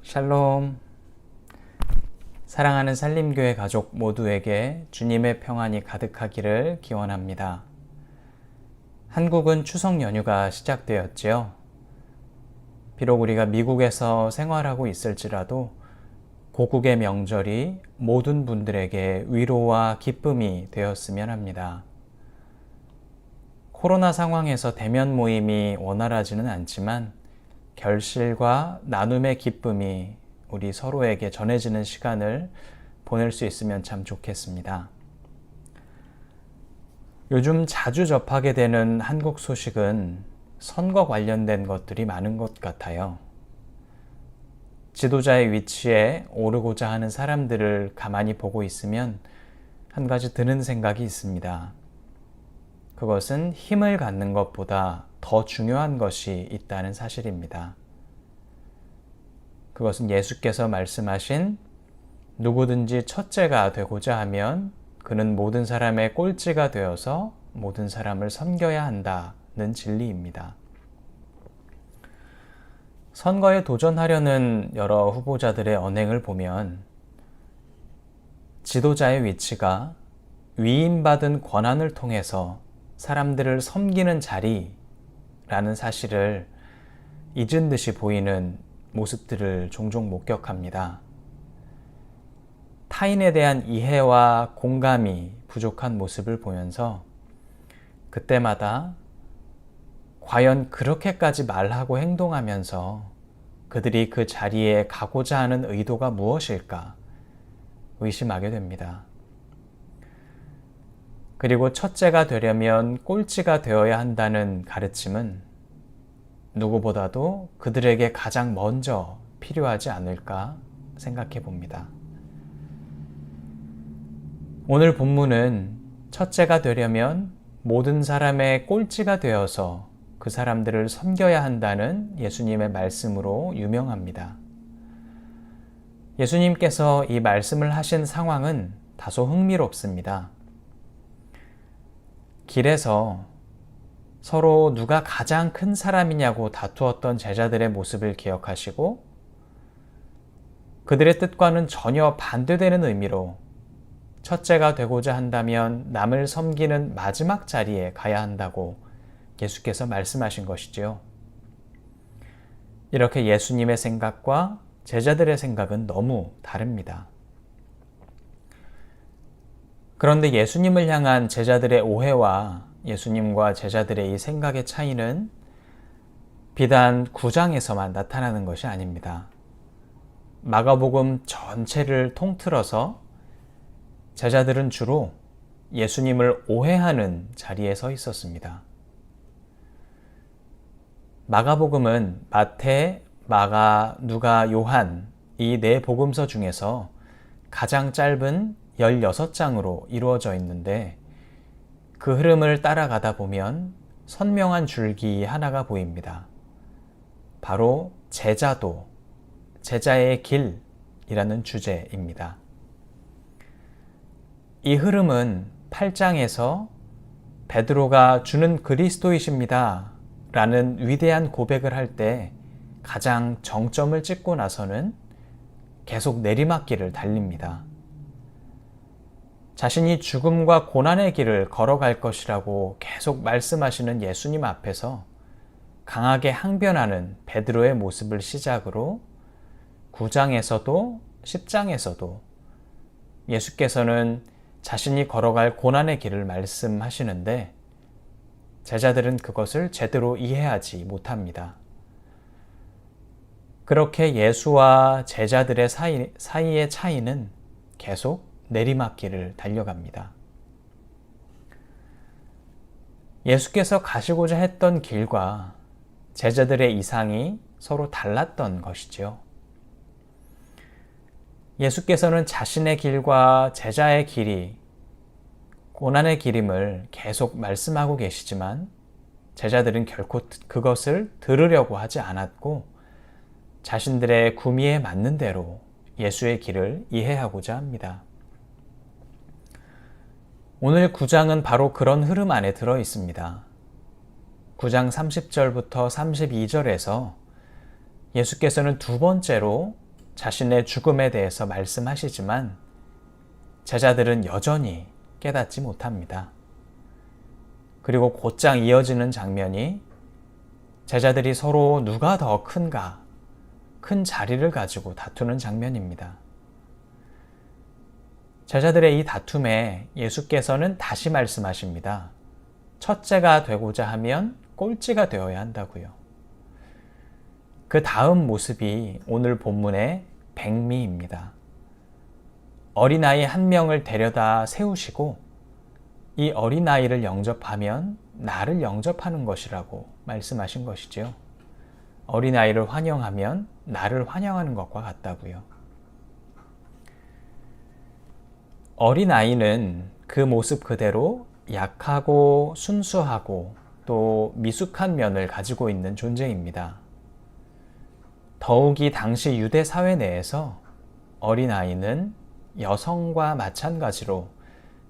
샬롬. 사랑하는 산림교회 가족 모두에게 주님의 평안이 가득하기를 기원합니다. 한국은 추석 연휴가 시작되었지요. 비록 우리가 미국에서 생활하고 있을지라도 고국의 명절이 모든 분들에게 위로와 기쁨이 되었으면 합니다. 코로나 상황에서 대면 모임이 원활하지는 않지만 결실과 나눔의 기쁨이 우리 서로에게 전해지는 시간을 보낼 수 있으면 참 좋겠습니다. 요즘 자주 접하게 되는 한국 소식은 선거 관련된 것들이 많은 것 같아요. 지도자의 위치에 오르고자 하는 사람들을 가만히 보고 있으면 한 가지 드는 생각이 있습니다. 그것은 힘을 갖는 것보다 더 중요한 것이 있다는 사실입니다. 그것은 예수께서 말씀하신 누구든지 첫째가 되고자 하면 그는 모든 사람의 꼴찌가 되어서 모든 사람을 섬겨야 한다는 진리입니다. 선거에 도전하려는 여러 후보자들의 언행을 보면 지도자의 위치가 위임받은 권한을 통해서 사람들을 섬기는 자리라는 사실을 잊은 듯이 보이는 모습들을 종종 목격합니다. 타인에 대한 이해와 공감이 부족한 모습을 보면서 그때마다 과연 그렇게까지 말하고 행동하면서 그들이 그 자리에 가고자 하는 의도가 무엇일까 의심하게 됩니다. 그리고 첫째가 되려면 꼴찌가 되어야 한다는 가르침은 누구보다도 그들에게 가장 먼저 필요하지 않을까 생각해 봅니다. 오늘 본문은 첫째가 되려면 모든 사람의 꼴찌가 되어서 그 사람들을 섬겨야 한다는 예수님의 말씀으로 유명합니다. 예수님께서 이 말씀을 하신 상황은 다소 흥미롭습니다. 길에서 서로 누가 가장 큰 사람이냐고 다투었던 제자들의 모습을 기억하시고 그들의 뜻과는 전혀 반대되는 의미로 첫째가 되고자 한다면 남을 섬기는 마지막 자리에 가야 한다고 예수께서 말씀하신 것이지요. 이렇게 예수님의 생각과 제자들의 생각은 너무 다릅니다. 그런데 예수님을 향한 제자들의 오해와 예수님과 제자들의 이 생각의 차이는 비단 9장에서만 나타나는 것이 아닙니다. 마가복음 전체를 통틀어서 제자들은 주로 예수님을 오해하는 자리에 서 있었습니다. 마가복음은 마태, 마가, 누가, 요한 이 네 복음서 중에서 가장 짧은 16장으로 이루어져 있는데 그 흐름을 따라가다 보면 선명한 줄기 하나가 보입니다. 바로 제자도, 제자의 길이라는 주제입니다. 이 흐름은 8장에서 베드로가 주는 그리스도이십니다 라는 위대한 고백을 할 때 가장 정점을 찍고 나서는 계속 내리막길을 달립니다. 자신이 죽음과 고난의 길을 걸어갈 것이라고 계속 말씀하시는 예수님 앞에서 강하게 항변하는 베드로의 모습을 시작으로 9장에서도 10장에서도 예수께서는 자신이 걸어갈 고난의 길을 말씀하시는데 제자들은 그것을 제대로 이해하지 못합니다. 그렇게 예수와 제자들의 사이의 차이는 계속 내리막길을 달려갑니다. 예수께서 가시고자 했던 길과 제자들의 이상이 서로 달랐던 것이지요. 예수께서는 자신의 길과 제자의 길이 고난의 길임을 계속 말씀하고 계시지만 제자들은 결코 그것을 들으려고 하지 않았고 자신들의 구미에 맞는 대로 예수의 길을 이해하고자 합니다. 오늘 9장은 바로 그런 흐름 안에 들어 있습니다. 9장 30절부터 32절에서 예수께서는 두 번째로 자신의 죽음에 대해서 말씀하시지만 제자들은 여전히 깨닫지 못합니다. 그리고 곧장 이어지는 장면이 제자들이 서로 누가 더 큰가, 큰 자리를 가지고 다투는 장면입니다. 제자들의 이 다툼에 예수께서는 다시 말씀하십니다. 첫째가 되고자 하면 꼴찌가 되어야 한다고요. 그 다음 모습이 오늘 본문의 백미입니다. 어린아이 한 명을 데려다 세우시고 이 어린아이를 영접하면 나를 영접하는 것이라고 말씀하신 것이지요. 어린아이를 환영하면 나를 환영하는 것과 같다고요. 어린아이는 그 모습 그대로 약하고 순수하고 또 미숙한 면을 가지고 있는 존재입니다. 더욱이 당시 유대 사회 내에서 어린아이는 여성과 마찬가지로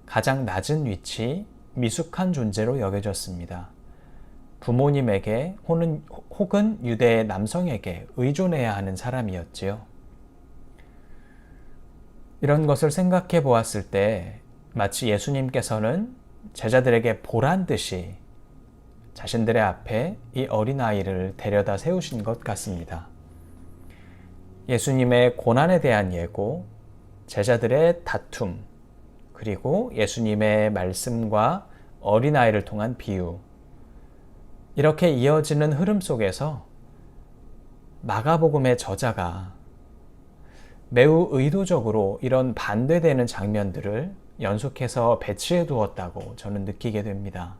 가장 낮은 위치, 미숙한 존재로 여겨졌습니다. 부모님에게 혹은 유대 남성에게 의존해야 하는 사람이었지요. 이런 것을 생각해 보았을 때 마치 예수님께서는 제자들에게 보란 듯이 자신들의 앞에 이 어린아이를 데려다 세우신 것 같습니다. 예수님의 고난에 대한 예고, 제자들의 다툼, 그리고 예수님의 말씀과 어린아이를 통한 비유, 이렇게 이어지는 흐름 속에서 마가복음의 저자가 매우 의도적으로 이런 반대되는 장면들을 연속해서 배치해 두었다고 저는 느끼게 됩니다.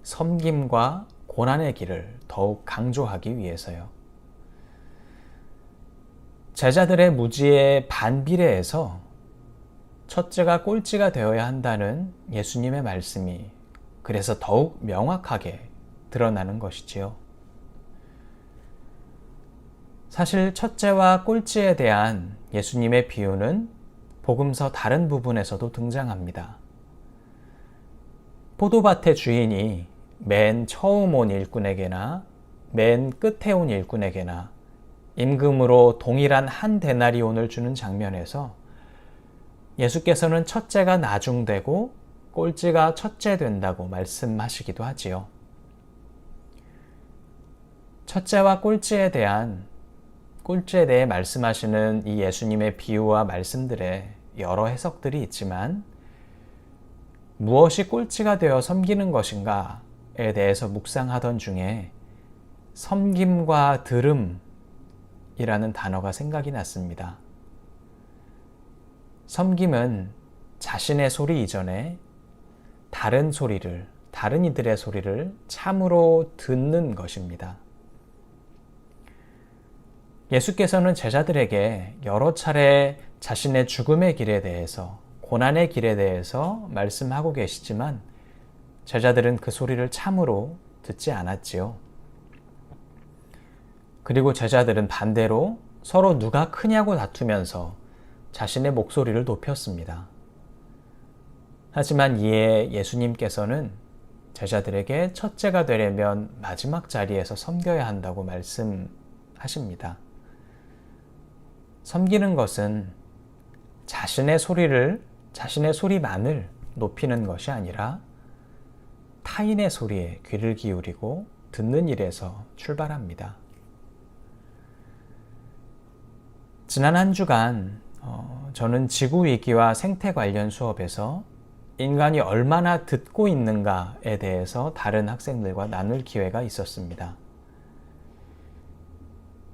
섬김과 고난의 길을 더욱 강조하기 위해서요. 제자들의 무지에 반비례해서 첫째가 꼴찌가 되어야 한다는 예수님의 말씀이 그래서 더욱 명확하게 드러나는 것이지요. 사실 첫째와 꼴찌에 대한 예수님의 비유는 복음서 다른 부분에서도 등장합니다. 포도밭의 주인이 맨 처음 온 일꾼에게나 맨 끝에 온 일꾼에게나 임금으로 동일한 한 데나리온을 주는 장면에서 예수께서는 첫째가 나중되고 꼴찌가 첫째 된다고 말씀하시기도 하지요. 첫째와 꼴찌에 대해 말씀하시는 이 예수님의 비유와 말씀들에 여러 해석들이 있지만 무엇이 꼴찌가 되어 섬기는 것인가에 대해서 묵상하던 중에 섬김과 들음이라는 단어가 생각이 났습니다. 섬김은 자신의 소리 이전에 다른 이들의 소리를 참으로 듣는 것입니다. 예수께서는 제자들에게 여러 차례 자신의 죽음의 길에 대해서, 고난의 길에 대해서 말씀하고 계시지만 제자들은 그 소리를 참으로 듣지 않았지요. 그리고 제자들은 반대로 서로 누가 크냐고 다투면서 자신의 목소리를 높였습니다. 하지만 이에 예수님께서는 제자들에게 첫째가 되려면 마지막 자리에서 섬겨야 한다고 말씀하십니다. 섬기는 것은 자신의 소리만을 높이는 것이 아니라 타인의 소리에 귀를 기울이고 듣는 일에서 출발합니다. 지난 한 주간 저는 지구위기와 생태 관련 수업에서 인간이 얼마나 듣고 있는가에 대해서 다른 학생들과 나눌 기회가 있었습니다.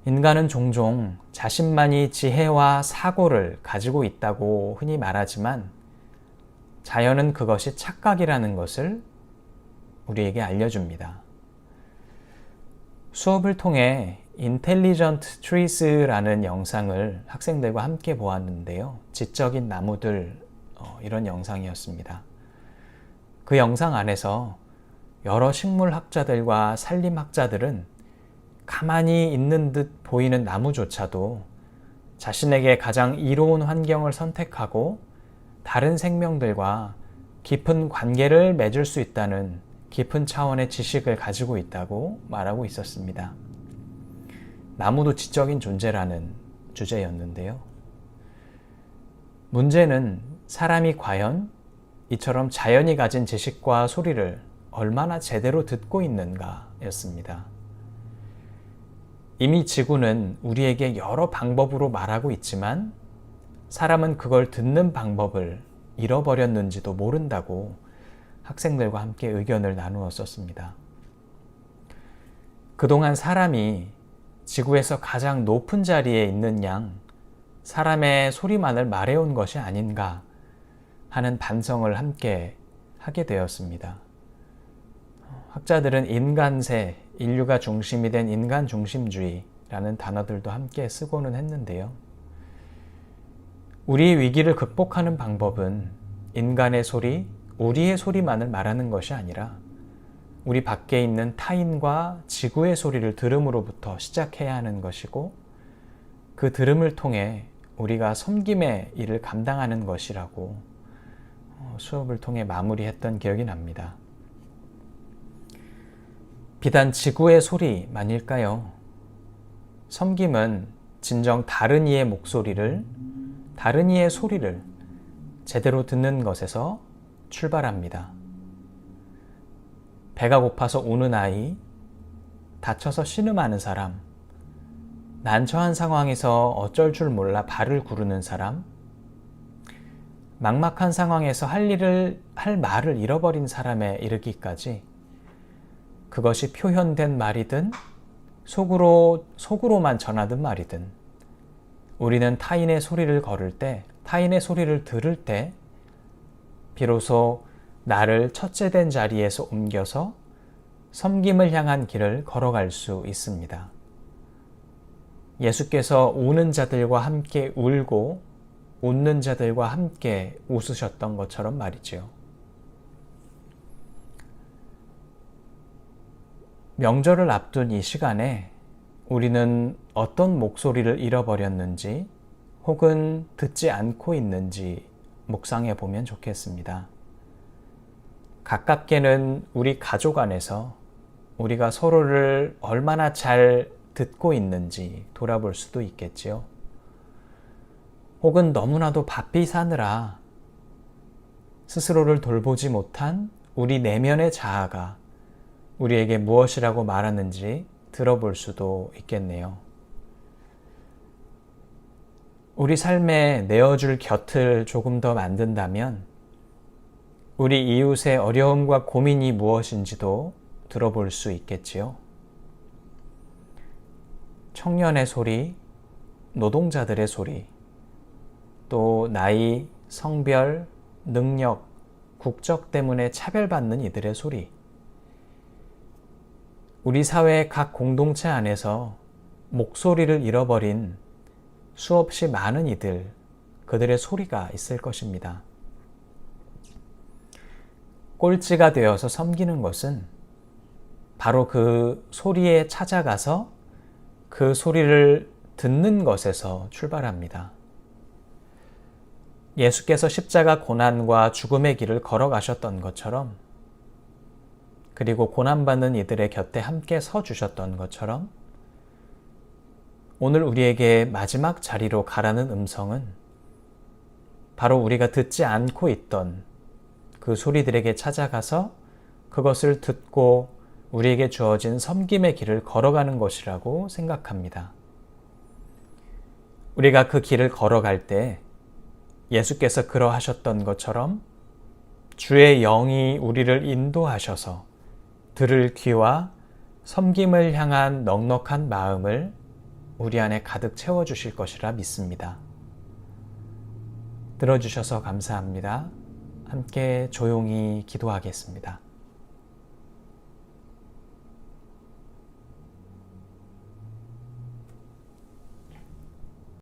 인간은 종종 자신만이 지혜와 사고를 가지고 있다고 흔히 말하지만 자연은 그것이 착각이라는 것을 우리에게 알려줍니다. 수업을 통해 인텔리전트 트리스라는 영상을 학생들과 함께 보았는데요. 지적인 나무들, 이런 영상이었습니다. 그 영상 안에서 여러 식물학자들과 산림학자들은 가만히 있는 듯 보이는 나무조차도 자신에게 가장 이로운 환경을 선택하고 다른 생명들과 깊은 관계를 맺을 수 있다는 깊은 차원의 지식을 가지고 있다고 말하고 있었습니다. 나무도 지적인 존재라는 주제였는데요. 문제는 사람이 과연 이처럼 자연이 가진 지식과 소리를 얼마나 제대로 듣고 있는가였습니다. 이미 지구는 우리에게 여러 방법으로 말하고 있지만 사람은 그걸 듣는 방법을 잃어버렸는지도 모른다고 학생들과 함께 의견을 나누었었습니다. 그동안 사람이 지구에서 가장 높은 자리에 있는 양 사람의 소리만을 말해온 것이 아닌가 하는 반성을 함께 하게 되었습니다. 학자들은 인간세, 인류가 중심이 된 인간 중심주의라는 단어들도 함께 쓰고는 했는데요. 우리의 위기를 극복하는 방법은 인간의 소리, 우리의 소리만을 말하는 것이 아니라 우리 밖에 있는 타인과 지구의 소리를 들음으로부터 시작해야 하는 것이고 그 들음을 통해 우리가 섬김의 일을 감당하는 것이라고 수업을 통해 마무리했던 기억이 납니다. 비단 지구의 소리만일까요? 섬김은 진정 다른 이의 목소리를, 다른 이의 소리를 제대로 듣는 것에서 출발합니다. 배가 고파서 우는 아이, 다쳐서 신음하는 사람, 난처한 상황에서 어쩔 줄 몰라 발을 구르는 사람, 막막한 상황에서 할 말을 잃어버린 사람에 이르기까지 그것이 표현된 말이든 속으로만 전하던 말이든 우리는 타인의 소리를 걸을 때, 타인의 소리를 들을 때 비로소 나를 첫째된 자리에서 옮겨서 섬김을 향한 길을 걸어갈 수 있습니다. 예수께서 우는 자들과 함께 울고 웃는 자들과 함께 웃으셨던 것처럼 말이지요. 명절을 앞둔 이 시간에 우리는 어떤 목소리를 잃어버렸는지 혹은 듣지 않고 있는지 묵상해 보면 좋겠습니다. 가깝게는 우리 가족 안에서 우리가 서로를 얼마나 잘 듣고 있는지 돌아볼 수도 있겠지요. 혹은 너무나도 바삐 사느라 스스로를 돌보지 못한 우리 내면의 자아가 우리에게 무엇이라고 말하는지 들어볼 수도 있겠네요. 우리 삶에 내어줄 곁을 조금 더 만든다면 우리 이웃의 어려움과 고민이 무엇인지도 들어볼 수 있겠지요. 청년의 소리, 노동자들의 소리, 또 나이, 성별, 능력, 국적 때문에 차별받는 이들의 소리, 우리 사회의 각 공동체 안에서 목소리를 잃어버린 수없이 많은 이들, 그들의 소리가 있을 것입니다. 꼴찌가 되어서 섬기는 것은 바로 그 소리에 찾아가서 그 소리를 듣는 것에서 출발합니다. 예수께서 십자가 고난과 죽음의 길을 걸어가셨던 것처럼, 그리고 고난받는 이들의 곁에 함께 서 주셨던 것처럼 오늘 우리에게 마지막 자리로 가라는 음성은 바로 우리가 듣지 않고 있던 그 소리들에게 찾아가서 그것을 듣고 우리에게 주어진 섬김의 길을 걸어가는 것이라고 생각합니다. 우리가 그 길을 걸어갈 때 예수께서 그러하셨던 것처럼 주의 영이 우리를 인도하셔서 들을 귀와 섬김을 향한 넉넉한 마음을 우리 안에 가득 채워주실 것이라 믿습니다. 들어주셔서 감사합니다. 함께 조용히 기도하겠습니다.